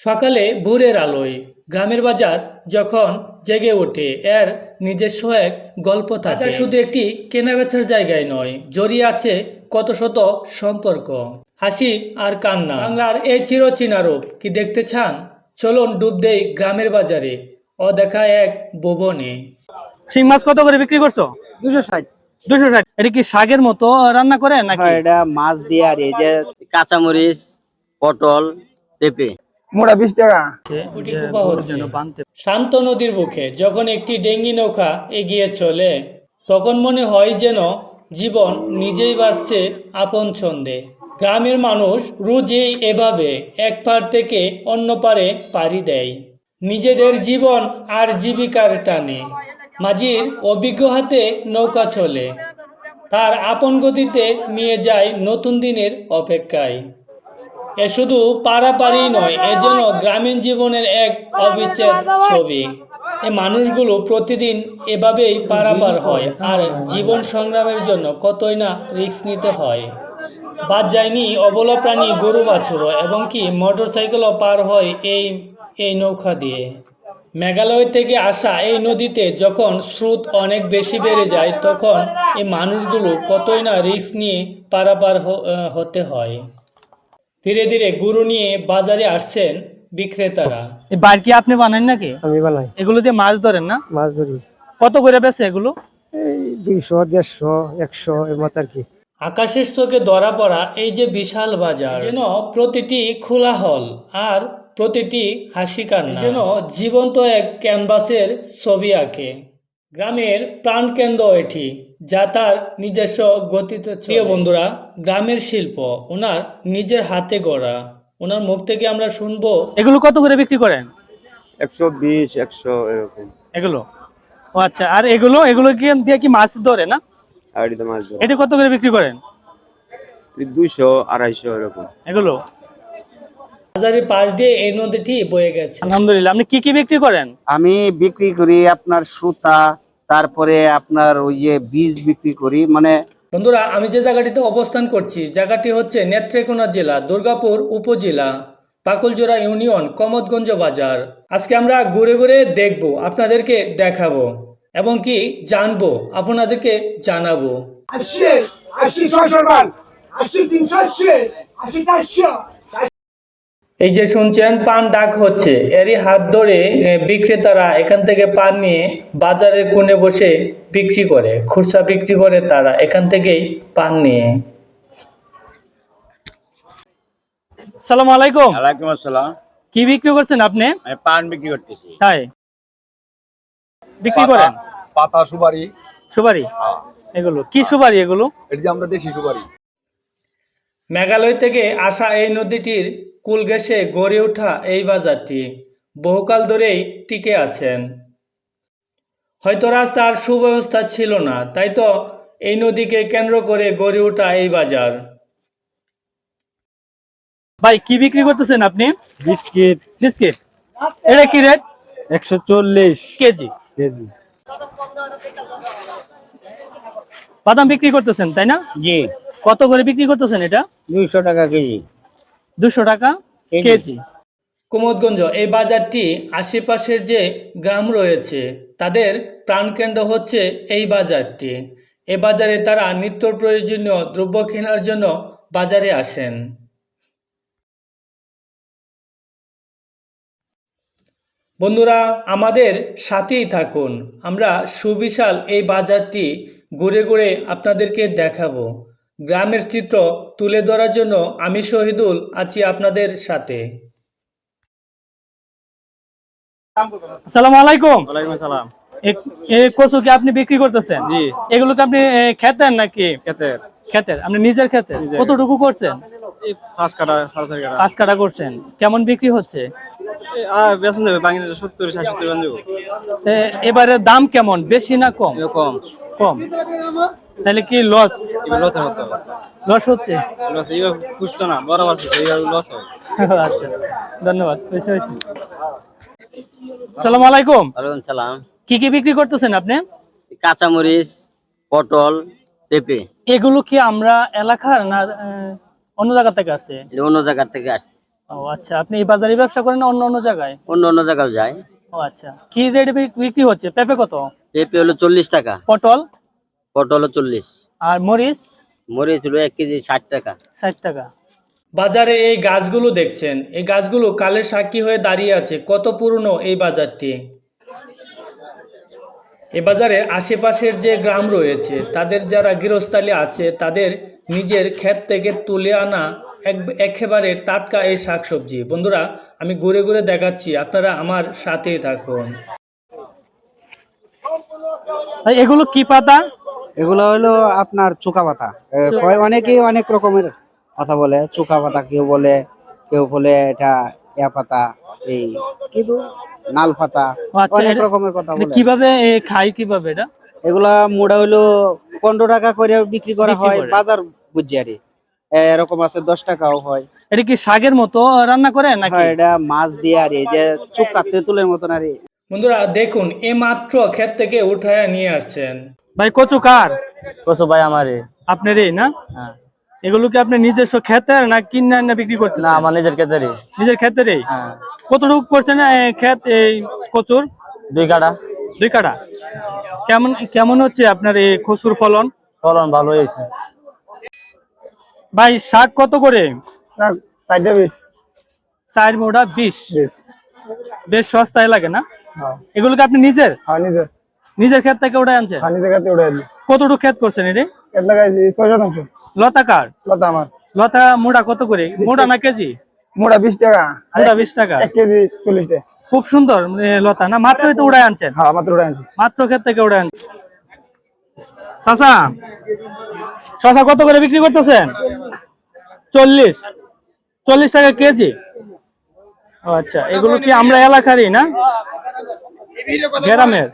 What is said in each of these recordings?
সকালে ভোরের আলোয় গ্রামের বাজার যখন জেগে ওঠে এর নিজস্ব এক গল্প থাকে। শুধু একটি কেনাবেচার জায়গায় নয়, জড়িয়ে আছে কত শত সম্পর্ক, হাসি আর কান্না। বাংলার এই চিরচেনা রূপ কি দেখতে চান? চলুন ডুব দেই গ্রামের বাজারে, অদেখা এক ভুবনে। শিং মাছ কত করে বিক্রি করছো? 260। 260। এটা কি শাকের মতো রান্না করে নাকি? হ্যাঁ, এটা মাছ দিয়ে আর এই যে কাঁচামরিচ, পটল, পেঁপে। মোটা 20 টাকা। কোটি কুপা হচ্ছে। শান্ত নদীর বুকে যখন একটি ডেঙ্গি নৌকা এগিয়ে চলে, তখন মনে হয় যেন জীবন নিজেই বাড়ছে আপন ছন্দে। গ্রামের মানুষ রোজই এভাবে এক পার থেকে অন্য পারে পাড়ি দেয়, নিজেদের জীবন আর জীবিকার টানে। মাঝির অভিজ্ঞ হাতে নৌকা চলে, তার আপন গতিতে নিয়ে যায় নতুন দিনের অপেক্ষায়। এ শুধু পারাপারই নয়, এ যেন গ্রামীণ জীবনের এক অবিচ্ছেদ ছবি। এই মানুষগুলো প্রতিদিন এভাবেই পারাপার হয়, আর জীবন সংগ্রামের জন্য কতই না রিস্ক নিতে হয়। বাদ যায়নি অবলা প্রাণী, গরু বাছুর এবং কি মোটরসাইকেলও পার হয় এই নৌকা দিয়ে। মেঘালয় থেকে আসা এই নদীতে যখন স্রোত অনেক বেশি বেড়ে যায়, তখন এই মানুষগুলো কতই না রিস্ক নিয়ে পারাপার হতে হয়। ধীরে ধীরে গরু নিয়ে বাজারে আসছেন বিক্রেতারা। এই বার কি আপনি বানান নাকি? আমি বানাই, এগুলো দিয়ে মাছ ধরেন না? মাছ ধরি। কত করে বেচে এগুলো? এই 200, 150, 100 এর মতো আর কি। আকাশের চোখে ধরা পড়া এই যে বিশাল বাজার, যেন প্রতিটি খোলা হল আর প্রতিটি হাসি কান্না যেন জীবন্ত এক ক্যানভাসের ছবি আঁকে। গ্রামের প্রাণকেন্দ্র এটি, যা তার নিজস্ব গতিতে। প্রিয় বন্ধুরা, গ্রামের শিল্প ওনার নিজের হাতে গড়া। ওনার মুখ থেকে আমরা শুনবো এগুলো কত করে বিক্রি করেন? 120, 100 এরকম। এগুলো, ও আচ্ছা। আর এগুলো এগুলো কি দিয়ে কি মাছ ধরে না? আর এটা মাছ ধরে। এটা কত করে বিক্রি করেন? 200, 250 এরকম। এগুলো বাজারের পাশ দিয়ে এই নদীটি বয়ে গেছে। আলহামদুলিল্লাহ। আপনি কি কি বিক্রি করেন? আমি বিক্রি করি আপনার সুতা, তারপরে আপনার ওই যে বীজ বিক্রি করি। মানে বন্ধুরা, আমি যে জায়গাটিতে অবস্থান করছি, জায়গাটি হচ্ছে নেত্রকোনা জেলা, দুর্গাপুর উপজেলা, পাকুলজোড়া ইউনিয়ন, কমতগঞ্জ বাজার। আজকে আমরা ঘুরে ঘুরে দেখব, আপনাদেরকে দেখাবো এবং কি জানবো, আপনাদেরকে জানাবো। 80, 80, 600 80, 380, 80, 400। এই যে শুনছেন পান ডাক হচ্ছে, এরই হাত ধরে বিক্রেতারা এখান থেকে পান নিয়ে বাজারের কোণে বসে বিক্রি করে, খুচরা বিক্রি করে তারা এখান থেকেই পান নিয়ে। আসসালামু আলাইকুম। ওয়ালাইকুম আসসালাম। কি বিক্রি করছেন আপনি? আমি পান বিক্রি করতেছি। তাই বিক্রি করেন? পাতা সুপারি। সুপারি? এগুলো কি সুপারি এগুলো? এটা যে আমরা দেশি সুপারি। মেঘালয় থেকে আসা এই নদীটির কুল ঘেঁষে গড়ে ওঠা এই বাজারটি বহুকাল ধরেই টিকে আছেন। হয়তো রাস্তার সুব্যবস্থা ছিল না, তাই তো এই নদীকে কেন্দ্র করে গড়ে ওঠা এই বাজার। ভাই কি বিক্রি করতেছেন আপনি? Biscuit biscuit. এটা কি রেট? 140 কেজি। কেজি। বাদাম বিক্রি করতেছেন তাই না? জি, কত করে বিক্রি করতেছেন এটা? 200 টাকা কেজি। 200 টাকা কেজি। কুমতগঞ্জ এই বাজারটি আশেপাশের যে গ্রাম রয়েছে তাদের প্রাণকেন্দ্র হচ্ছে এই বাজারটি। এই বাজারে তারা নিত্য প্রয়োজনীয় দ্রব্য কেনার জন্য বাজারে আসেন। বন্ধুরা, আমাদের সাথেই থাকুন, আমরা সুবিশাল এই বাজারটি ঘুরে ঘুরে আপনাদেরকে দেখাবো। গ্রামের চিত্র তুলে ধরার জন্য আমি শহীদুল আছি আপনাদের সাথে। আসসালামু আলাইকুম। ওয়ালাইকুম আসসালাম। এই কচু কি আপনি বিক্রি করতেছেন? জি। এগুলো কি আপনি খেতেন নাকি? ক্ষেতের খেতের, আপনি নিজের খেতে? কতটুকু করছেন? 5 কাটা, 4.5 কাটা। 5 কাটা করছেন। কেমন বিক্রি হচ্ছে? বেতন দেবে বাঙালি 70, 60 টাকা দেব। এবারে দাম কেমন, বেশি না কম? কম। কম। তাহলে কি লস? এবার লসের মতো। লস হচ্ছে? লস এবার খুঁজতো না, বরাবর এবার লস হয়। আচ্ছা, ধন্যবাদ। হয়েছে। আসসালামু আলাইকুম। ওয়ালাইকুম সালাম। কি কি বিক্রি করতেছেন আপনি? কাঁচামরিচ, পটল, পেঁপে। এগুলো কি আমরা এলাকার না অন্য জায়গা থেকে আসছে? এটা অন্য জায়গা থেকে আসছে। ও আচ্ছা, আপনি এই বাজারে ব্যবসা করেন না অন্য অন্য জায়গায়? অন্য অন্য জায়গায় যায়। ও আচ্ছা, কি রেটে বিক্রি হচ্ছে? পেঁপে কত? পেঁপে হলো 40 টাকা, পটল? পটল হলো 40, আর মরিচ? মরিচ হলো 1 কেজি 60 টাকা। 60 টাকা। বাজারে এই গাছগুলো দেখছেন, এই গাছগুলো কালের সাক্ষী হয়ে দাঁড়িয়ে আছে। কত পুরনো এই বাজারটি। এই বাজারের আশেপাশের যে গ্রাম রয়েছে, তাদের যারা গৃহস্থালী আছে, তাদের নিজের ক্ষেত থেকে তুলে আনা একেবারে টাটকা এই শাকসবজি। বন্ধুরা, আমি ঘুরে ঘুরে দেখাচ্ছি, আপনারা আমার সাথেই থাকুন। ভাই এগুলো কি পাতা? এগুলো হলো আপনার চোকা পাতা। অনেকেই অনেক রকমের কথা বলে, চোকা পাতা কেউ বলে, কেউ বলে এটা পাতা, এই কিন্তু নাল পাতা, ও আচ্ছা, অনেক রকমের কথা বলে। কিভাবে খাই কিভাবে এটা? এগুলা মোড়া হইলো 15 টাকা করে বিক্রি করা বিক্রি হয় করে। বাজার বুঝিয়ারি। এরকম আছে 10 টাকাও হয়। এটা কি শাকের মতো রান্না করে নাকি? হ্যাঁ, এটা মাছ দিয়ে আর এই যে চোখা তেঁতুলের মতন আর এই। বন্ধুরা দেখুন, এ মাত্র ক্ষেত থেকে উঠায় নিয়ে আসছেন। ভাই কচু কার? কচু ভাই আমারে। আপনারই না? হ্যাঁ। এগুলো কি আপনি নিজস্ব ক্ষেতের না কিনে না বিক্রি করতেছেন? না, আমার নিজের ক্ষেতেরই। নিজের ক্ষেতেরই? হ্যাঁ। কতটুকু করছেন ক্ষেত এই কচুর? 2 কাঠা। 2 কাঠা। কেমন কেমন হচ্ছে আপনার এই কচুর ফলন? ফলন ভালো হয়েছে। ভাই শাক কত করে? 420। 4 মোটা 20। বেশ সস্তায় লাগে না? এগুলো কি আপনি নিজের নিজের ক্ষেত থেকে উঠে আনছেন? কতটুকু ক্ষেত করছেন এটা? লতা কার? লতা মোটা কত করে? মোটা না কেজি? মোড়া 20 টাকা, মোটা 20 টাকা। 1 কেজি 40 টাকা। খুব সুন্দর লতা না? মাত্রই তো উড়াই আনছেন? হ্যাঁ, মাত্র উড়ে আনছি। মাত্র ক্ষেত থেকে উড়াই আনছেন। চাচা, শসা কত করে বিক্রি করতেছেন? 40 টাকা কেজি। ও আচ্ছা, এগুলো কি আমরা এলাকারই না গ্রামের?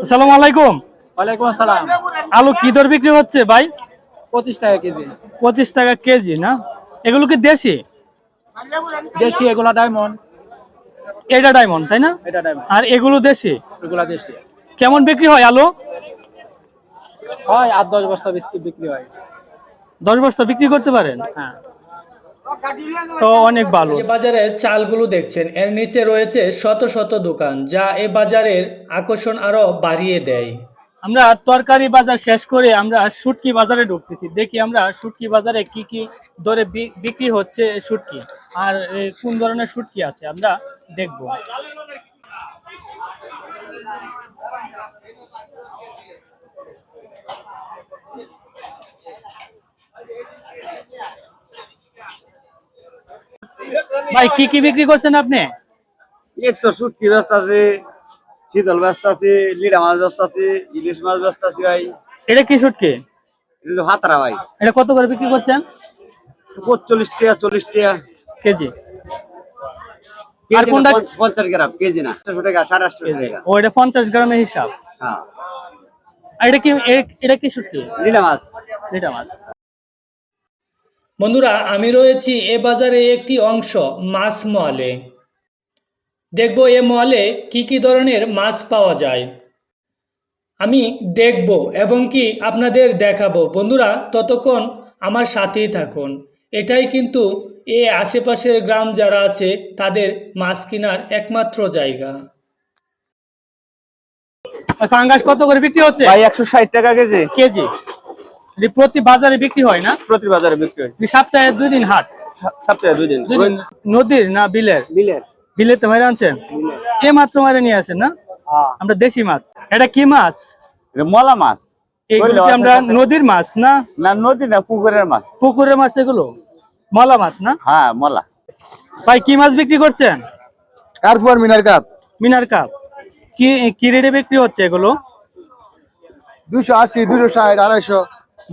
আসসালামু আলাইকুম। ওয়ালাইকুম আসসালাম। আলু কি দর বিক্রি হচ্ছে ভাই? 25 টাকা কেজি। 25 টাকা কেজি না? এগুলো কি দেশি? দেশি, এগুলা ডায়মন্ড। এটা ডায়মন্ড তাই না? এটা ডায়মন্ড। আর এগুলো দেশি? এগুলা দেশি। কেমন বিক্রি হয় আলু? হয় 8-10 বস্তা বিক্রি হয়। 10 বস্তা বিক্রি করতে পারেন? হ্যাঁ। তো অনেক ভালো। যে বাজারে চালগুলো দেখছেন, এর নিচে রয়েছে শত শত দোকান, যা এই বাজারের আকর্ষণ আরো বাড়িয়ে দেয়। আমরা তরকারি বাজার শেষ করে আমরা শুটকি বাজারে ঢুকতেছি। দেখি আমরা শুটকি বাজারে কি কি দরে বিক্রি হচ্ছে শুটকি, আর কোন ধরনের শুটকি আছে আমরা দেখব। ভাই কি কি বিক্রি করছেন আপনি? এই তো শুটকি ব্যস্ত আছে, শীতল ব্যস্ত আছে, লিডা মাছ ব্যস্ত আছে, ইলিশ মাছ ব্যস্ত আছে ভাই। এটা কি শুটকি? এগুলো হাতরা ভাই। এটা কত করে বিক্রি করছেন? 45 টাকা, 40 টাকা কেজি। আর কেজি কোনটা? 50 গ্রাম কেজি না, 800 টাকা, 850 টাকা। ও, এটা 50 গ্রামের হিসাব। হ্যাঁ, আর এটা কি শুটকি? লিডা মাছ। এটা মাছ। বন্ধুরা, আমি রয়েছি এ বাজারে একটি অংশ মাছ মলে। দেখব এ মলে কি কি ধরনের মাছ পাওয়া যায়। আমি দেখব এবং কি আপনাদের দেখাবো। বন্ধুরা, ততক্ষণ আমার সাথেই থাকুন। এটাই কিন্তু এ আশেপাশের গ্রাম যারা আছে তাদের মাছ কেনার একমাত্র জায়গা। পাঙ্গাস কত করে বিক্রি হচ্ছে? ভাই 160 টাকা কেজি। কেজি। এটা প্রতি বাজারে বিক্রি হয় না? প্রতি বাজারে বিক্রি হয়। সপ্তাহে 2 দিন হাট? সপ্তাহে 2 দিন। 2 দিন। নদীর না বিলের? বিলের। বিলেতে মারে আনছেন? এ মাত্র মারে নিয়ে আসেন না? আমরা দেশি মাছ। এটা কি মাছ? এটা মলা মাছ। এগুলো কি আমরা নদীর মাছ না? না, নদী না, পুকুরের মাছ। পুকুরের মাছ এগুলো? মলা মাছ না? হ্যাঁ, মলা। ভাই কি মাছ বিক্রি করছেন? কার্পুর মিনার কাপ মিনার কাপ। কি রেটে বিক্রি হচ্ছে এগুলো? 280, 260, 250।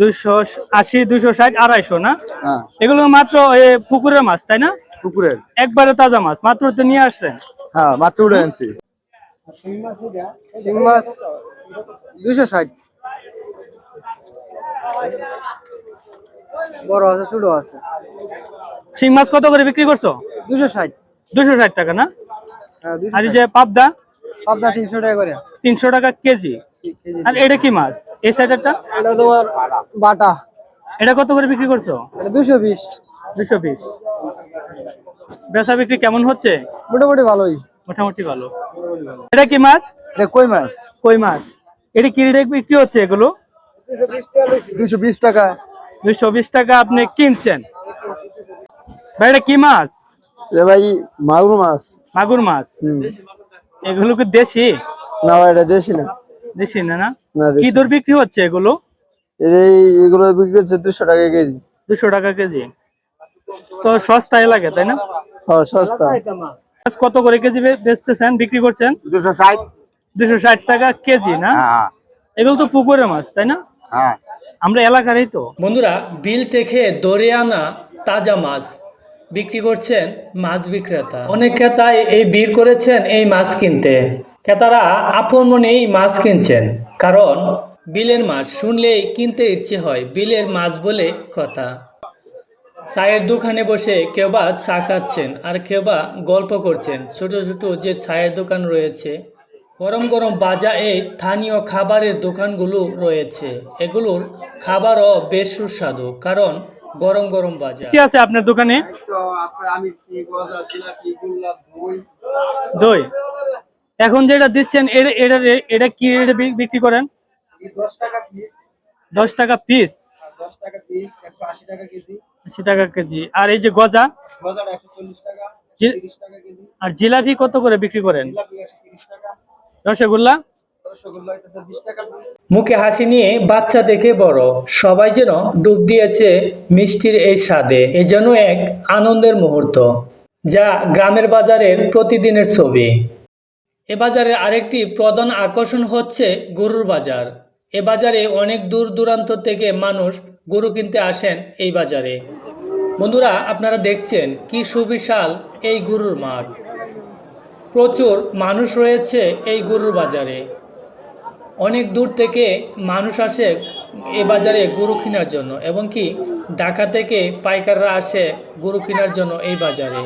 280, 260, 250 না? হ্যাঁ, এগুলো মাত্র পুকুরের মাছ তাই না? পুকুরের। একবারে তাজা মাছ মাত্র তো নিয়ে আসছেন? হ্যাঁ, মাত্র উড়ে আনছি। শিং মাছ 260। বড় আছে, ছোট আছে। শিং মাছ কত করে বিক্রি করছো? 260। 260 টাকা না? হ্যাঁ, আর এই যে পাবদা? পাবদা 300 টাকা করে। 300 টাকা কেজি। আর এটা কি মাছ এই সাইডেরটা? এটা তোমার বাটা। এটা কত করে বিক্রি করছো? 220। 220। বেচা বিক্রি কেমন হচ্ছে? মোটামুটি ভালোই। মোটামুটি ভালো। এটা কি মাছ? এটা কই মাছ? কই মাছ। এটা কি রেটে বিক্রি হচ্ছে এগুলো? 220 টাকা। 220 টাকা আপনি কিনছেন। ভাই এটা কি মাছ? এ ভাই মাগুর মাছ। মাগুর মাছ। এগুলো কি দেশি? না ভাই এটা দেশি না। দেশি না না? না কি দর বিক্রি হচ্ছে এগুলো? এগুলো বিক্রি হচ্ছে 200 টাকা কেজি। 200 টাকা কেজি। তো সস্তায় লাগে তাই না? হ্যাঁ সস্তা। মাছ কত করে কেজি বেচতেছেন, বিক্রি করছেন? 260। 260 টাকা কেজি না? হ্যাঁ এগুলো তো পুকুরের মাছ তাই না? হ্যাঁ। আমরা এলাকারই তো। বন্ধুরা, বিল থেকে ধরে আনা তাজা মাছ বিক্রি করছেন মাছ বিক্রেতা। অনেক ক্রেতাই এই ভিড় করেছেন এই মাছ কিনতে। ক্রেতারা আপন মনেই মাছ কিনছেন, কারণ বিলের মাছ শুনলেই কিনতে ইচ্ছে হয়। বিলের মাছ বলে কথা। চায়ের দোকানে বসে কেউ বা চা খাচ্ছেন, আর কেউ বা গল্প করছেন। ছোট ছোট যে চায়ের দোকান রয়েছে, গরম গরম বাজা এই স্থানীয় খাবারের দোকানগুলো রয়েছে, এগুলোর খাবারও বেশ সুস্বাদু, কারণ গরম গরম বাজা। কি আছে আপনার দোকানে? আমি কি গজা জিলাপি গুল্লা দই। দই। এখন যেটা দিচ্ছেন এটা কি রেটে বিক্রি করেন? 10 টাকা পিস। 10 টাকা পিস। 10 টাকা পিস 180 টাকা কেজি। 80 টাকা কেজি। আর এই যে গজা? গজাটা 140 টাকা। জি- 30 টাকা কেজি। আর জিলাপি কত করে বিক্রি করেন? জিলাপি 130 টাকা। রসগোল্লা? রসগোল্লা হইতেছে 20 টাকা পিস। মুখে হাসি নিয়ে বাচ্চা থেকে বড় সবাই যেন ডুব দিয়েছে মিষ্টির এই স্বাদে। এ যেন এক আনন্দের মুহূর্ত, যা গ্রামের বাজারের প্রতিদিনের ছবি। এ বাজারের আরেকটি প্রধান আকর্ষণ হচ্ছে গরুর বাজার। এ বাজারে অনেক দূর দূরান্ত থেকে মানুষ গরু কিনতে আসেন এই বাজারে। বন্ধুরা, আপনারা দেখছেন কি সুবিশাল এই গরুর মাঠ। প্রচুর মানুষ রয়েছে এই গরুর বাজারে। অনেক দূর থেকে মানুষ আসে এই বাজারে গরু কেনার জন্য, এবং কি ঢাকা থেকে পাইকাররা আসে গরু কেনার জন্য এই বাজারে,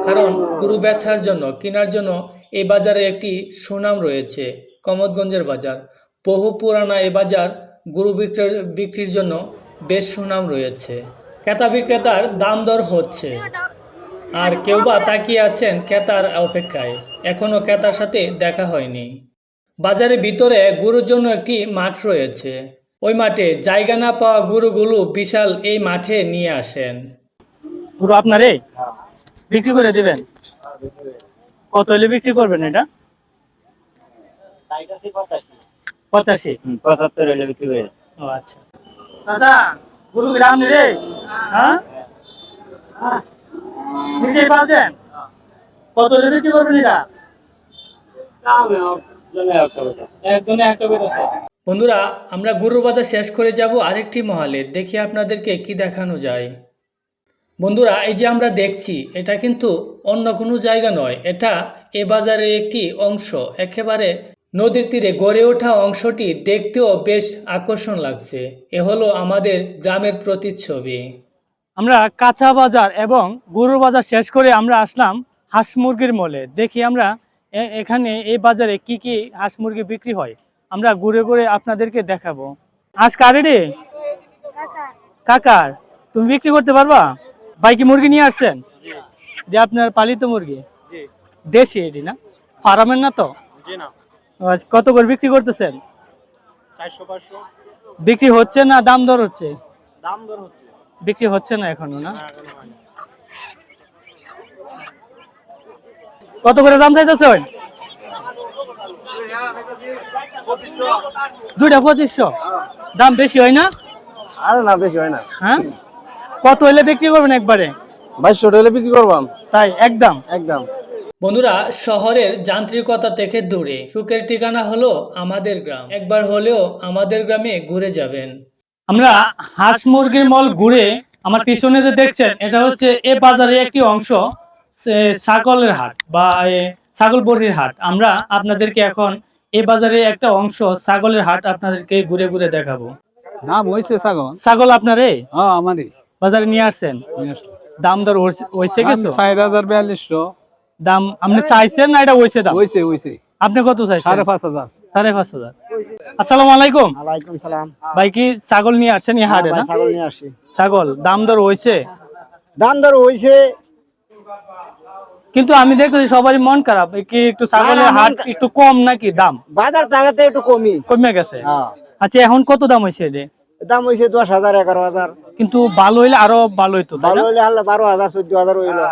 কারণ গরু বেচার জন্য কেনার জন্য এই বাজারে একটি সুনাম রয়েছে। কমতগঞ্জের বাজার বহু পুরানা। এই বাজার গরু বিক্রির জন্য বেশ সুনাম রয়েছে। ক্রেতা বিক্রেতার দাম দর হচ্ছে, আর কেউ বা তাকিয়ে আছেন ক্রেতার অপেক্ষায়। এখনও ক্রেতার সাথে দেখা হয়নি। বাজারের ভিতরে গরুর জন্য একটি মাঠ রয়েছে। ওই মাঠে জায়গা না পাওয়া গরুগুলো বিশাল এই মাঠে নিয়ে আসেন। গরু আপনারে বিক্রি করে দিবেন? কত হলে বিক্রি করবেন এটা? 85। 75 হলে বিক্রি করে। ও আচ্ছা। চাচা, গরু গ্রাম রে? হ্যাঁ, নিজেই পাচ্ছেন? কত হলে বিক্রি করবেন এটা? একজনে একটা বেচেছে। বন্ধুরা, আমরা গরুর বাজার শেষ করে যাব আরেকটি মহলে। দেখি আপনাদেরকে কি দেখানো যায়। বন্ধুরা, এই যে আমরা দেখছি, এটা কিন্তু অন্য কোনো জায়গা নয়, এটা এ বাজারের একটি অংশ। একেবারে নদীর তীরে গড়ে ওঠা অংশটি দেখতেও বেশ আকর্ষণ লাগছে। এ হলো আমাদের গ্রামের প্রতিচ্ছবি। আমরা কাঁচা বাজার এবং গরুর বাজার শেষ করে আমরা আসলাম হাঁস মুরগির মলে। দেখি আমরা এখানে এই বাজারে কি কি হাঁস মুরগি বিক্রি হয়, আমরা ঘুরে ঘুরে আপনাদেরকে দেখাবো। হাঁস কারে রে? কাকার। তুমি বিক্রি করতে পারবা? ভাই কি মুরগি নিয়ে আসছেন? যে আপনার পালিত মুরগি? দেশি এটি না, ফার্মের না তো? আচ্ছা, কত করে বিক্রি করতেছেন? 400-500 বিক্রি হচ্ছে না দাম দর হচ্ছে? দাম দর হচ্ছে। বিক্রি হচ্ছে না এখনো না? কত করে দাম চাইতেছেন? দুইটা 2500। দাম বেশি হয় না? আরে না বেশি হয় না। হ্যাঁ, কত হইলে বিক্রি করবেন একবারে? 2200 টাকা বিক্রি করবাম। তাই একদম? একদম। বন্ধুরা, শহরের যান্ত্রিকতা থেকে দূরে সুখের ঠিকানা হলো আমাদের গ্রাম। একবার হলেও আমাদের গ্রামে ঘুরে যাবেন। আমরা হাঁস মুরগির মল ঘুরে আমার পিছনে যে দেখছেন, এটা হচ্ছে এ বাজারে একটি অংশ, ছাগলের হাট বা ছাগল বড়ির হাট। আমরা আপনাদেরকে এখন এ বাজারে একটা অংশ ছাগলের হাট আপনাদেরকে ঘুরে ঘুরে দেখাবো। দাম হয়েছে ছাগল? ছাগল আপনারে? হ্যাঁ আমারই। বাজারে নিয়ে আসছেন? দাম দর হয়েছে কিছু? 4000-4200। দাম আপনি চাইছেন না এটা হয়েছে? দাম হয়েছে। আপনি কত চাইছেন? 5500। 5500। আসসালামু আলাইকুম। ওয়ালাইকুম সালাম। ভাই কি ছাগল নিয়ে আসছেন এই হাটে না? ছাগল নিয়ে আসি। ছাগল দাম দর হয়েছে? দাম দর হইছে, কিন্তু আমি দেখতেছি সবারই মন খারাপ, কি একটু ছাগলের হাট একটু কম নাকি দাম? বাজার টাকাতে একটু কমই। কমে গেছে? আচ্ছা এখন কত দাম হয়েছে এটা? দাম হইছে 10,000 11,000। কিন্তু ভালো হইলে আরো ভালো হইতো, তাই না? ভালো হইলে 12,000 14,000 হইলো।